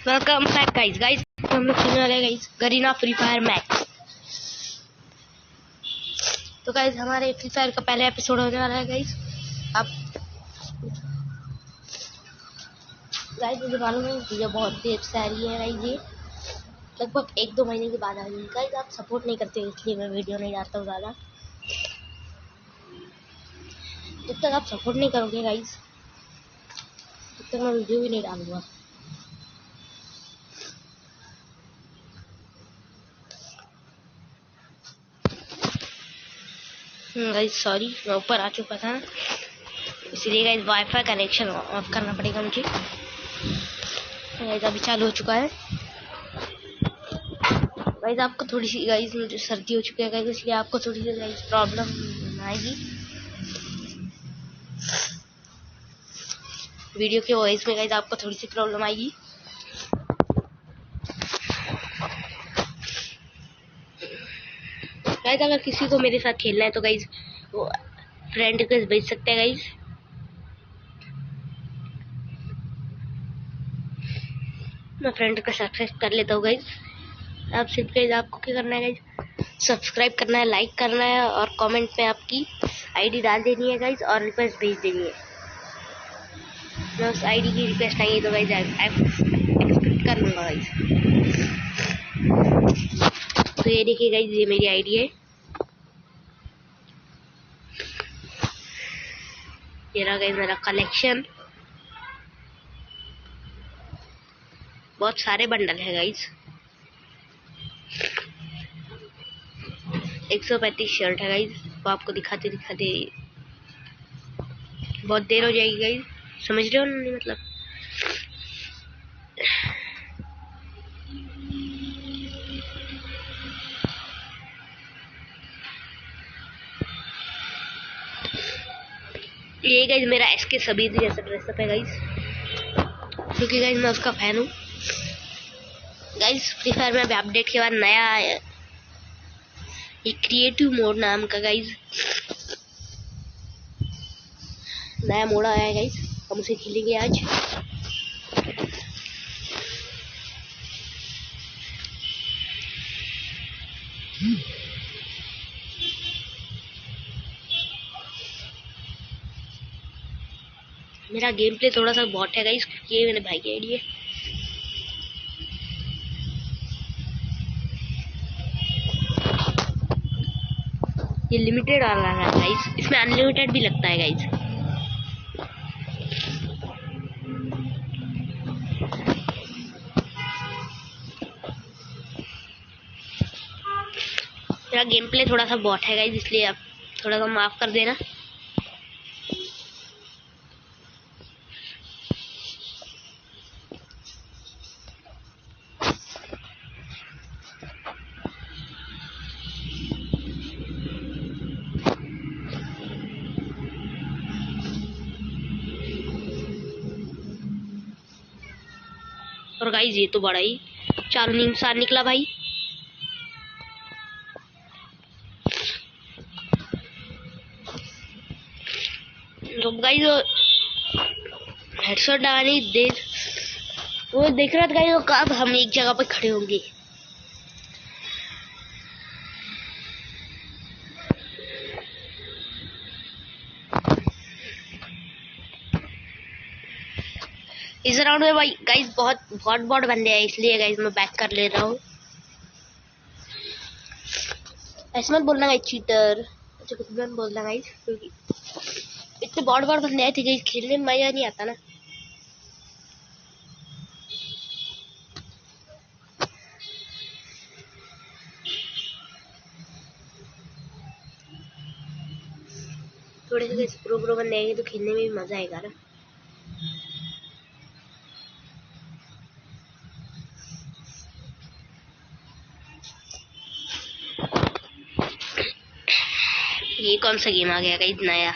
Welcome back guys. हम लोग खेलने वाले guys Garena free fire max. तो गाइस हमारे फ्री फायर का पहला एपिसोड होने वाला है गाइस। अब गाइस मुझे मालूम है वीडियो बहुत देर से आ रही है गाइस, ये लगभग 1-2 महीने के बाद आ रही है गाइस। आप सपोर्ट नहीं करते इसलिए मैं वीडियो नहीं डालता हूँ ज़्यादा। जब तक आप सपोर्ट नहीं करोगे गाइस तब तक मैं वीडियो भी नहीं डालूंगा। गाइस सॉरी, मैं ऊपर आ चुका था इसलिए गाइस वाईफाई कनेक्शन ऑफ करना पड़ेगा मुझे। गाइस अभी चालू हो चुका है। गाइस आपको थोड़ी सी गाइस मुझे सर्दी हो चुकी है गाइस, इसलिए आपको थोड़ी सी गाइस प्रॉब्लम आएगी वीडियो के वॉइस में। गाइस आपको थोड़ी सी प्रॉब्लम आएगी। गाइस अगर किसी को मेरे साथ खेलना है तो गाइस वो फ्रेंड रिक्वेस्ट भेज सकते हैं गाइस। मैं फ्रेंड रिक्वेस्ट एक्सेप्ट कर लेता हूँ गाइस। आप सिर्फ गाइस आपको क्या करना है गाइस, सब्सक्राइब करना है, लाइक करना है और कमेंट में आपकी आईडी डाल देनी है गाइस और रिक्वेस्ट भेज देनी है। मैं उस आईडी की रिक्वेस्ट आएगी तो गाइस एक्सेप्ट कर लूँगा गाइस। तो ये देखिए गाइस, ये मेरी आईडी है। ये रहा गाइस मेरा कलेक्शन। बहुत सारे बंडल है गाइस। 135 शर्ट है गाइस। वो आपको दिखाते दिखाते बहुत देर हो जाएगी गाइस, समझ रहे हो ना? मतलब ये गाइस मेरा एसके सबीर जैसा ड्रेसअप है गाइस, क्योंकि गाइस मैं उसका फैन हूँ गाइस। फ्री फायर में अभी अपडेट के बाद नया आया ये क्रिएटिव मोड नाम का गाइस, नया मोड आया है गाइस। हम उसे खेलेंगे आज। मेरा गेम प्ले थोड़ा सा बॉट है गाइस, क्योंकि ये मेरे भाई की आईडी है। ये लिमिटेड आ रहा है गाइस, इसमें अनलिमिटेड भी लगता है गाइस। मेरा गेम प्ले थोड़ा सा बॉट है गाइस, इसलिए आप थोड़ा सा माफ कर देना। और गाइस ये तो बड़ा ही चालू इंसान निकला भाई। तो गाइस हेडशॉट लगाने देर वो देख रहा था गाइस, वो कब हम एक जगह पे खड़े होंगे। इस राउंड में भाई गाइस बहुत बंदे हैं, इसलिए गाइस मैं बैक कर ले रहा हूँ। ऐसे मत बोलना गाइस चीटर, अच्छा कुछ भी मत बोलना गाइस, क्योंकि इतने बहुत बंदे आए थे गाइस, खेलने में मजा नहीं आता ना। थोड़े से गाइस प्रो बंदे आएंगे तो खेलने में भी मजा आएगा ना। ये कौन सा गेम आ गया गाइस नया?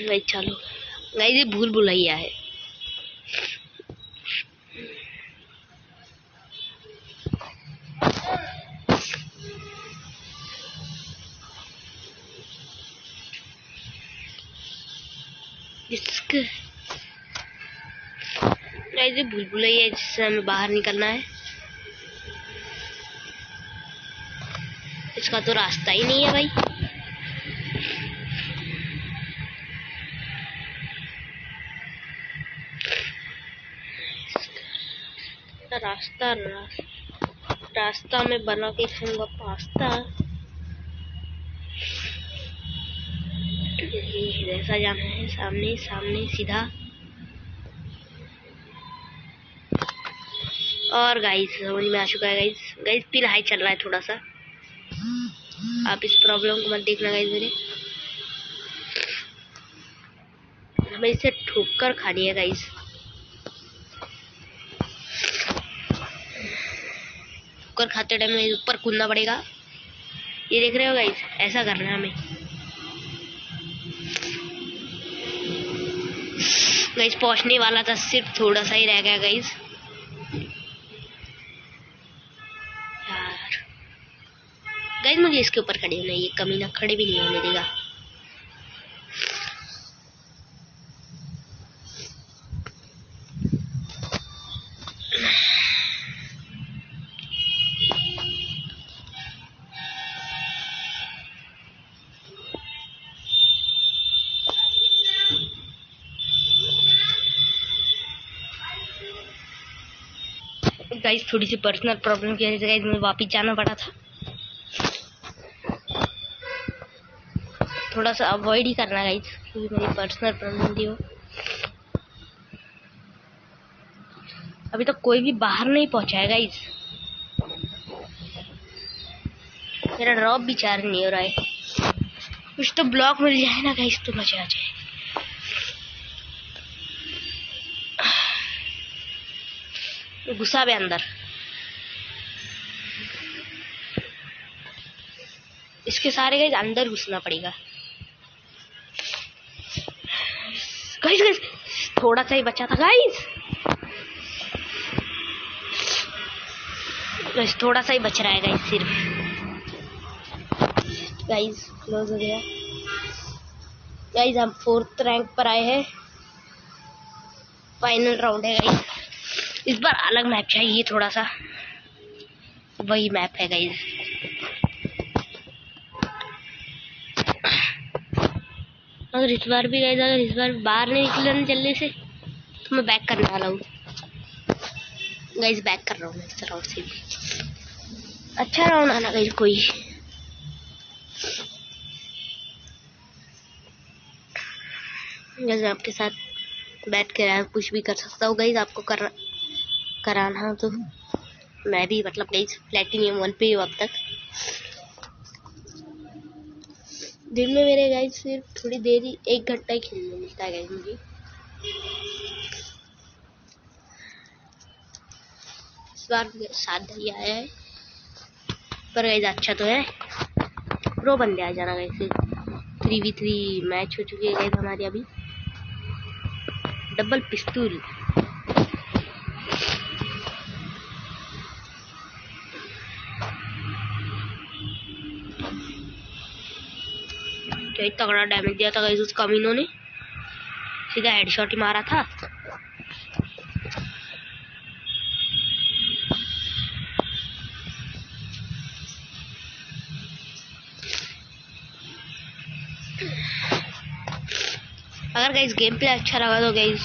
गाइस चलो गाइस, ये भूल भुलैया है। इसके गाइस ये भूलभुलैया है जिससे हमें बाहर निकलना है। इसका तो रास्ता ही नहीं है भाई। रास्ता में बना के खाऊंगा पास्ता। ऐसा जाना है, सामने सामने सीधा। और गाइस समझ में आ चुका है गाइस। गाइस पिन हाई चल रहा है थोड़ा सा, आप इस प्रॉब्लम को मत देखना गाइस। मेरे हमें इसे ठोकर खानी है गाइस। ठोकर खाते टाइम में ऊपर कूदना पड़ेगा। ये देख रहे हो गाइस, ऐसा करना है हमें। गाइस पहुंचने वाला था, सिर्फ थोड़ा सा ही रह गया गाइस। यार गाइस मुझे इसके ऊपर खड़े होना है, ये कमीना खड़े भी नहीं होने देगा। गाइस थोड़ी सी पर्सनल प्रॉब्लम की वजह से गाइस मुझे वापिस जाना पड़ा था। थोड़ा सा अवॉइड ही करना गाइस, क्योंकि मेरी पर्सनल प्रॉब्लम थी वो। अभी तक कोई भी बाहर नहीं पहुंचा है गाइस। मेरा ड्रॉप भी चार्ज नहीं हो रहा है। कुछ तो ब्लॉक मिल जाए ना गाइस तो मजा आ जाए। घुसा भी अंदर। इसके सारे गाइस अंदर घुसना पड़ेगा। गाइस गाइस थोड़ा सा ही बचा था गाइस। गाइस थोड़ा सा ही बच रहा है गाइस सिर्फ। गाइस क्लोज हो गया। गाइस हम 4th रैंक पर आए हैं। फाइनल राउंड है गाइस। इस बार अलग मैप चाहिए थोड़ा सा। वही मैप है गाइस। अगर इस बार भी गाइस, अगर इस बार बाहर नहीं निकला जल्दी से तो मैं बैक करने वाला हूँ गाइस। बैक कर रहा हूँ मैं इस राउंड से भी। अच्छा राउंड आना गाइस कोई। जैसे आपके साथ बैठ कर कुछ भी कर सकता हूँ गाइस। आपको कराना तो मैं भी मतलब गाइस प्लेटिनियम 1 पे हूँ अब तक। दिन में मेरे गाइस सिर्फ थोड़ी देर ही, 1 घंटा ही खेलने मिलता है गाइस मुझे। इस बार साथ ही आया है पर गाइस अच्छा तो है। प्रो बंदे आ जाना गाइस। 3v3 मैच हो चुकी है गाइस हमारी अभी। डबल पिस्तूल। क्या तगड़ा डैमेज दिया था गाइस उस कमीनों ने। सीधा हेडशॉट ही मारा था। अगर गाइस गेम प्ले अच्छा लगा तो गाइस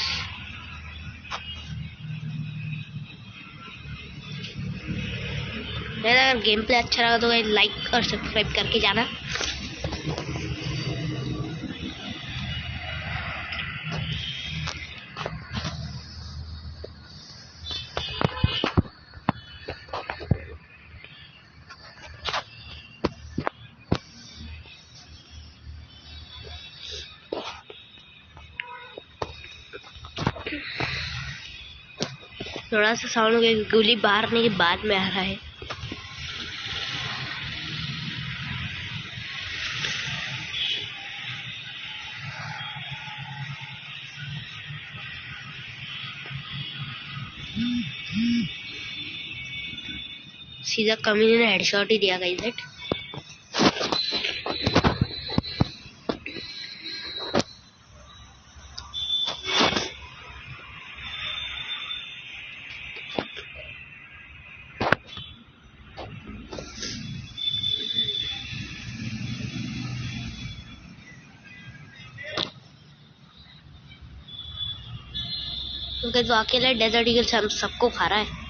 अगर गेम प्ले अच्छा लगा तो गाइस लाइक और सब्सक्राइब करके जाना। थोड़ा सा साउंड गाइस गोली मारने के बाद में आ रहा है। सीधा कमीने ने हेडशॉट ही दिया गाइस। हेड क्योंकि जो अकेला डेजर्ट ईगल हम सबको खा रहा है।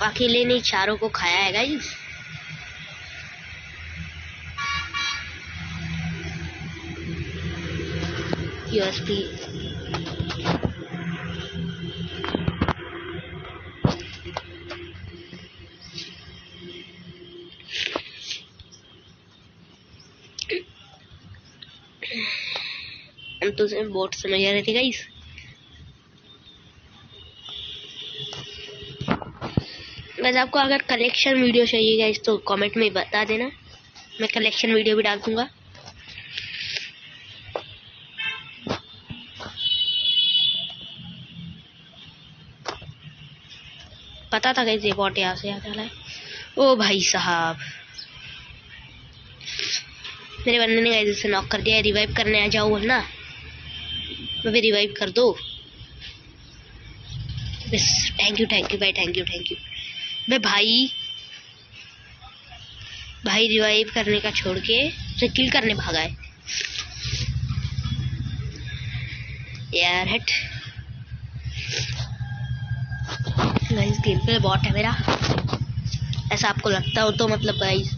अकेले ने चारों को खाया है गाइस। यूएसपी हम तो बोट समझ रहे थे गाइस। गाइस आपको अगर कलेक्शन वीडियो चाहिए गाइस तो कमेंट में बता देना, मैं कलेक्शन वीडियो भी डाल दूंगा। पता था गाइस ये बॉट यहाँ से आता है। ओ भाई साहब, मेरे बंदे ने गाइस इसे नॉक कर दिया। रिवाइव करने आ जाओ ना, मैं भी रिवाइव कर दो बस। थैंक यू भाई, थैंक यू मैं भाई रिवाइव करने का छोड़ के उसे किल करने भागा है यार। हट गाइस, गेम पे बॉट है मेरा, ऐसा आपको लगता हो तो मतलब गाइस।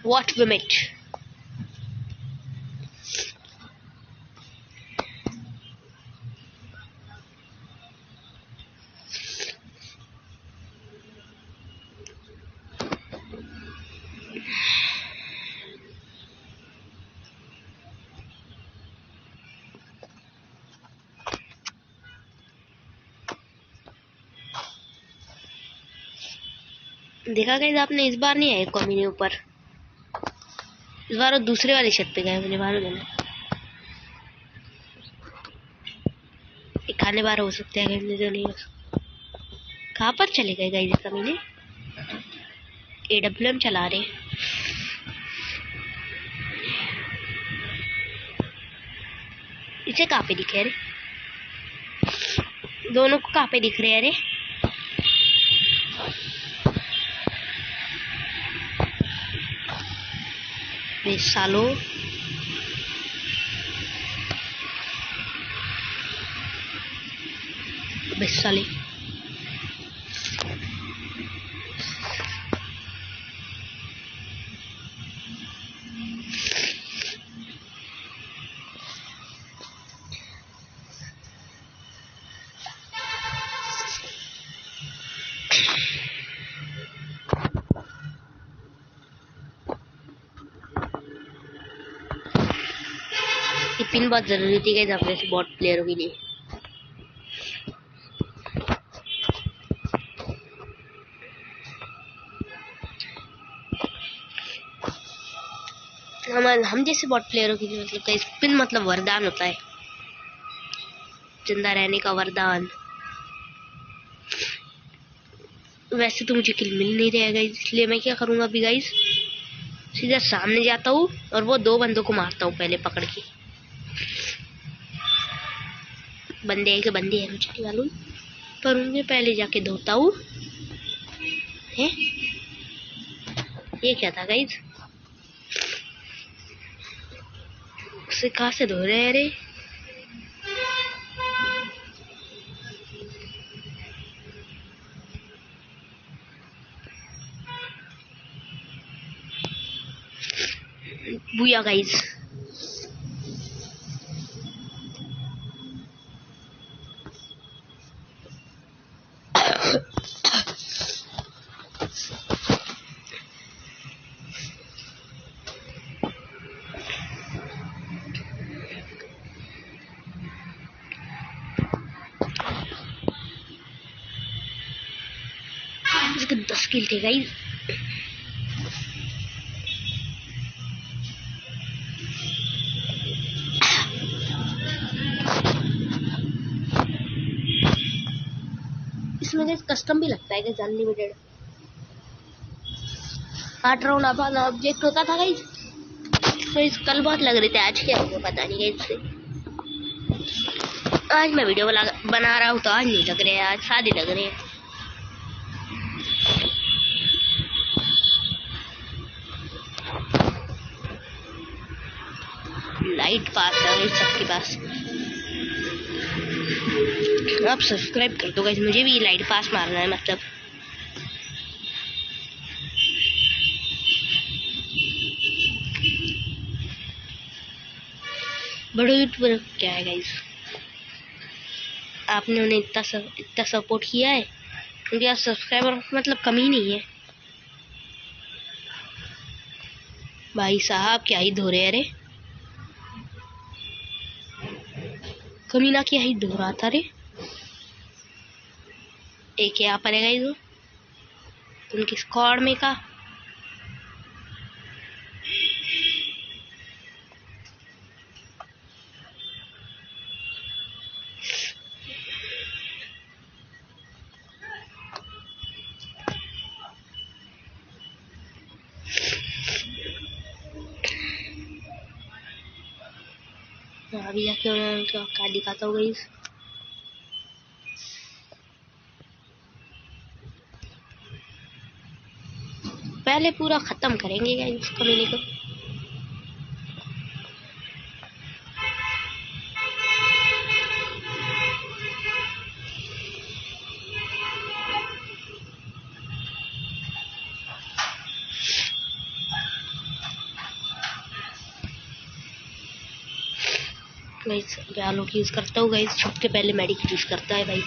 What vomit? देखा गाइस आपने, इस बार नहीं आए कमीने ऊपर, इस बार वो दूसरे वाले छत पे गए। मुझे मालूम है ना, खाने बार हो सकते हैं जो नहीं हो सकते। कहाँ पर चले गए गाइस कमीने? AWM चला रहे। इसे कहाँ पे दिखे रे? दोनों को कहाँ पे दिख रहे हैं रे? सालो साले ये पिन बहुत जरूरी थी गाइस अपने से बॉट प्लेयरों के लिए। हम जैसे बॉट प्लेयरों के लिए मतलब गाइस पिन मतलब वरदान होता है, जिंदा रहने का वरदान। वैसे तो मुझे किल मिल नहीं रहेगा, इसलिए मैं क्या करूंगा अभी गाइस, सीधा सामने जाता हूँ और वो 2 बंदों को मारता हूँ पहले पकड़ के। बंदे है कि बंदी है मुझे नहीं मालूम, पर उन्हें पहले जाके धोता हूँ। है ये क्या था गाइस? उसे कहाँ से धो रहे हैं रे? बुया गाइस, इसके 10 किल थे गाइस। इसमें गाइस कस्टम भी लगता है गाइस, अनलिमिटेड। 8 राउंड अपना ऑब्जेक्ट होता था गाइस। तो इस कल बहुत लग रहे थे, आज क्या हुआ पता नहीं गाइस से। आज मैं वीडियो बना रहा हूँ तो आज नहीं लग रहे हैं, आज सादे लग रहे हैं। लाइट पास है सबके पास। आप सब्सक्राइब कर दो गाइस, मुझे भी लाइट पास मारना है। मतलब बड़े यूट्यूबर क्या है गाइस, आपने उन्हें इतना सपोर्ट किया है, उनके पास सब्सक्राइबर मतलब कमी नहीं है। भाई साहब क्या ही धो रहे हैं रे, कमीना क्या ही धो रहा था रे। एक यहाँ पर है गाइस उनकी स्क्वाड में का। अभी जाके उनका कार्ड दिखाता हूँ गाइस। पहले पूरा खत्म करेंगे गाइस कमीने को। गाइस आलोक यूज करता हूँ गाइस, छुप के पहले मेडिक यूज करता है भाई।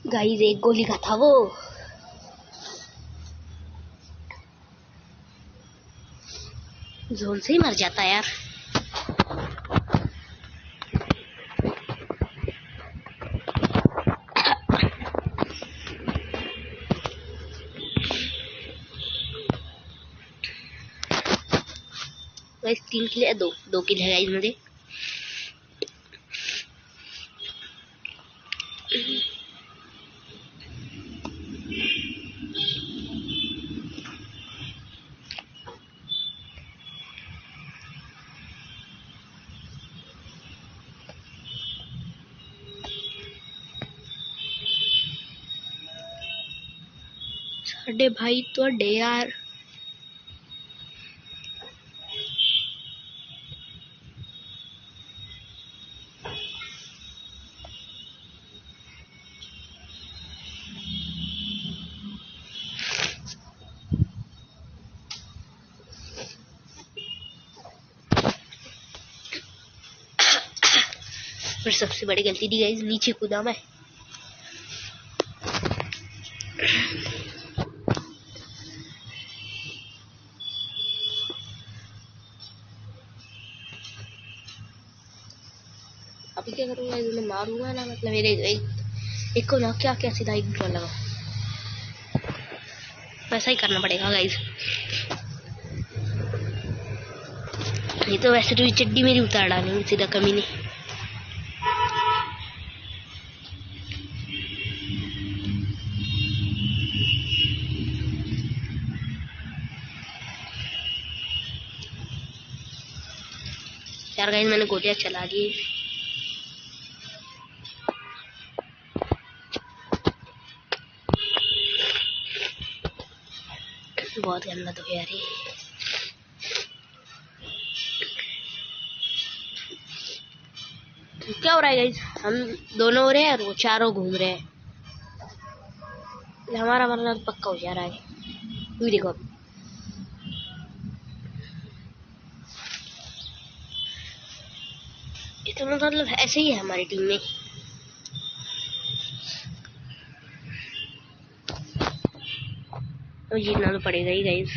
गाइस एक गोली का था वो। जोन से ही मर जाता है यार। गाइस 3 किल है, 2 किल है गाइस मुझे। साडे भाई तो डे यार। फिर सबसे बड़ी गलती दी गाइस, नीचे कूदा मैं। अभी क्या करूंगा, मैं मारूंगा ना, मतलब मेरे एक को ना क्या क्या सीधा एक ड्रॉ लगा। वैसा ही करना पड़ेगा गाइस। ये तो वैसे तो चड्डी मेरी उतार डालेंगे सीधा कमीने। यार गाइस मैंने गोलियां चला दी। बहुत गंदा तो यार ये। क्या हो रहा है गाइस, हम दोनों हो रहे हैं और वो चारों घूम रहे हैं। हमारा मरना तो पक्का हो जा रहा है। ये देखो ये तो मतलब ऐसे ही है हमारी टीम में। तो जीतना तो पड़ेगा ही गाइस।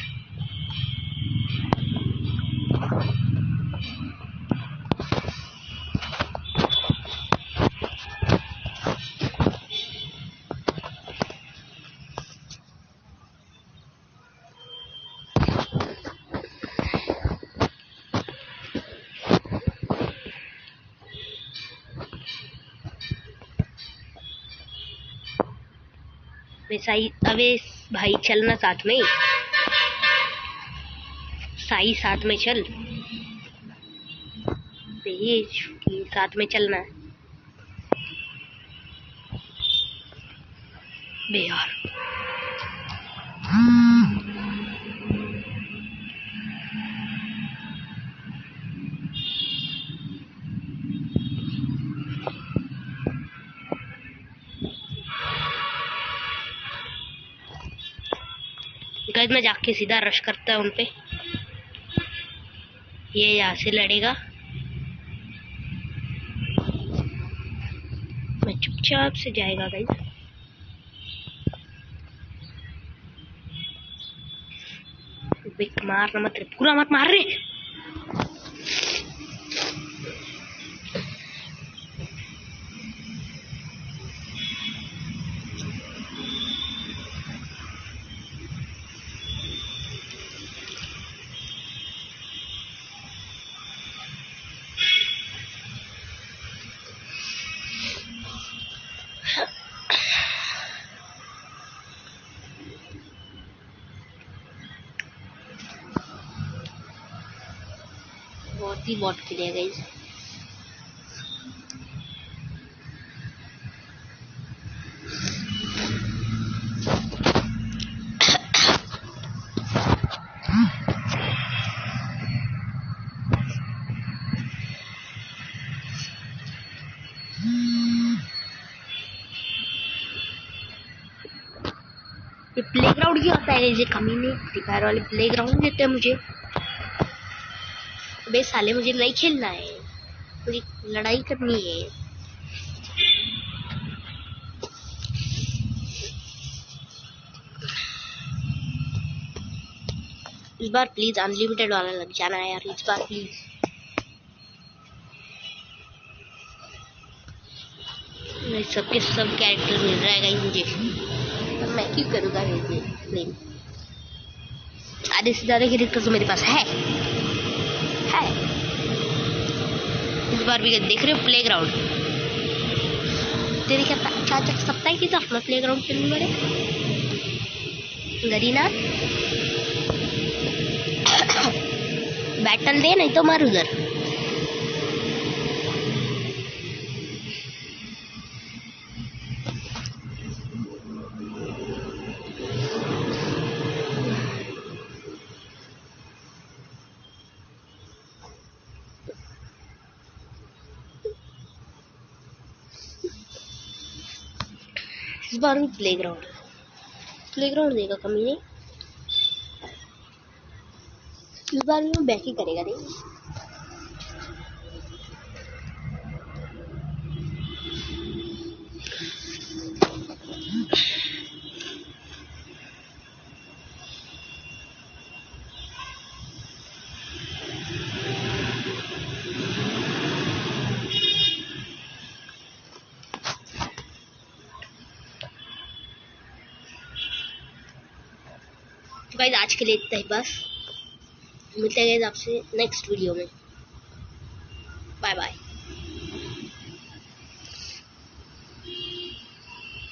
अबे भाई चलना साथ में, साई साथ में चल, भेज कि साथ में चलना है बे यार। गाइस मैं जाके सीधा रश करता है उनपे, ये यहाँ से लड़ेगा, मैं चुपचाप से जाएगा गाइस। मारना मत रे, पूरा मत मार रे। बहुत ही बॉट खेलेगा गाइस। ये प्लेग्राउंड क्यों आता है? ये कमीने फ्री फायर वाले प्लेग्राउंड देते हैं मुझे। बे साले मुझे नहीं खेलना है, मुझे लड़ाई करनी है। इस बार प्लीज अनलिमिटेड वाला लग जाना है यार, इस बार प्लीज। सबके सब कैरेक्टर मिल रहा है मुझे, तो मैं क्यों करूँगा प्लेन। आधे से ज्यादा कैरेक्टर तो मेरे पास है। इस बार भी देख रहे हो प्लेग्राउंड, तेरे क्या चाचा सकता है कि साथ में प्लेग्राउंड खेलने वाले गरीना। बैटन दे नहीं तो मार उधर। इस बार भी प्लेग्राउंड देगा कमी नहीं। इस बार भी बैक ही करेगा नहीं। तो गाइस आज के लिए इतना ही बस, मिलते हैं आपसे नेक्स्ट वीडियो में। Bye bye.